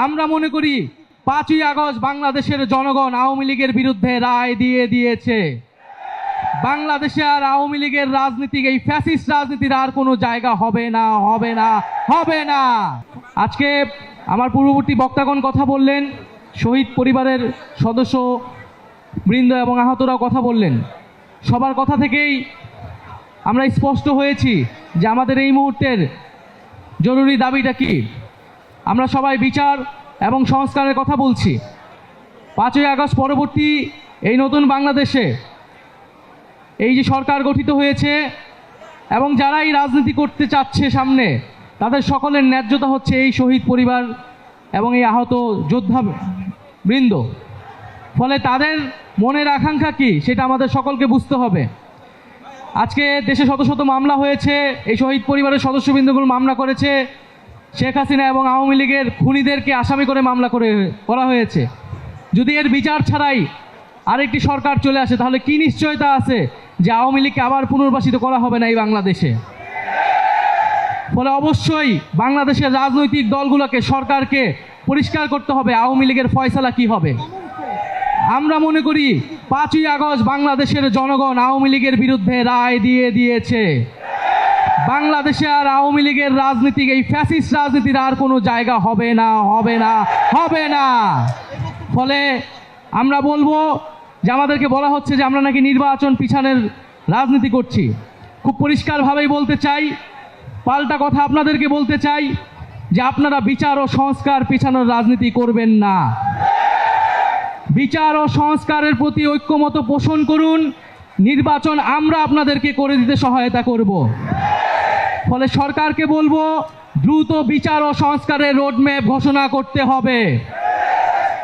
আমরা মনে করি 5ই আগস্ট বাংলাদেশের জনগণ আওয়ামী লীগের বিরুদ্ধে রায় দিয়ে দিয়েছে। বাংলাদেশে আর আওয়ামী লীগের রাজনীতি, এই ফ্যাসিস্ট রাজনীতির আর কোনো জায়গা হবে না, হবে না, হবে না। আজকে আমার পূর্ববর্তী বক্তাগণ কথা বললেন, শহীদ পরিবারের সদস্য বৃন্দ এবং আহতরাও কথা বললেন। সবার কথা থেকেই আমরা স্পষ্ট হয়েছি যে আমাদের এই মুহূর্তের জরুরি দাবিটা কি। আমরা সবাই বিচার এবং সংস্কারের কথা বলছি। 5ই আগস্ট পরবর্তী এই নতুন বাংলাদেশে এই যে সরকার গঠিত হয়েছে এবং যারাই রাজনীতি করতে চাচ্ছে সামনে, তাদের সকলের ন্যায্যতা হচ্ছে এই শহীদ পরিবার এবং এই আহত যোদ্ধা বৃন্দ। ফলে তাদের মনের আকাঙ্ক্ষা কি সেটা আমাদের সকলকে বুঝতে হবে। আজকে দেশে শত শত মামলা হয়েছে, এই শহীদ পরিবারের সদস্যবৃন্দগুলো মামলা করেছে। শেখ হাসিনা এবং আওয়ামী লীগের খুনিদেরকে আসামি করে মামলা করা হয়েছে। যদি এর বিচার ছাড়াই আরেকটি সরকার চলে আসে, তাহলে কি নিশ্চয়তা আছে যে আওয়ামী লীগকে আবার পুনর্বাসিত করা হবে না এই বাংলাদেশে? ফলে অবশ্যই বাংলাদেশের রাজনৈতিক দলগুলোকে, সরকারকে পরিষ্কার করতে হবে আওয়ামী লীগের ফয়সালা কি হবে। আমরা মনে করি 5ই আগস্ট বাংলাদেশের জনগণ আওয়ামী লীগের বিরুদ্ধে রায় দিয়ে দিয়েছে। বাংলাদেশে আর আওয়ামী লীগের রাজনীতি, এই ফ্যাসিস্ট রাজনীতির আর কোনো জায়গা হবে না, হবে না, হবে না। ফলে আমরা বলবো যে আমাদেরকে বলা হচ্ছে যে আমরা নাকি নির্বাচন পিছানোর রাজনীতি করছি। খুব পরিষ্কারভাবেই বলতে চাই, পাল্টা কথা আপনাদেরকে বলতে চাই যে আপনারা বিচার ও সংস্কার পিছানোর রাজনীতি করবেন না। বিচার ও সংস্কারের প্রতি ঐক্যমত পোষণ করুন। নির্বাচন আমরা আপনাদেরকে করে দিতে সহায়তা করব। ফলে সরকারকে বলবো দ্রুত বিচার ও সংস্কারের রোডম্যাপ ঘোষণা করতে হবে।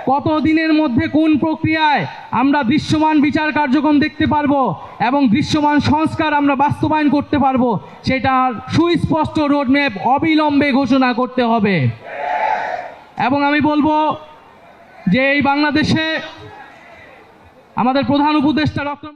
কত দিনের মধ্যে কোন প্রক্রিয়ায় আমরা দৃশ্যমান বিচার কার্যক্রম দেখতে পারবো এবং দৃশ্যমান সংস্কার আমরা বাস্তবায়ন করতে পারবো, সেটার সুস্পষ্ট রোডম্যাপ অবিলম্বে ঘোষণা করতে হবে। এবং আমি বলবো যে এই বাংলাদেশে আমাদের প্রধান উপদেষ্টা ডক্টর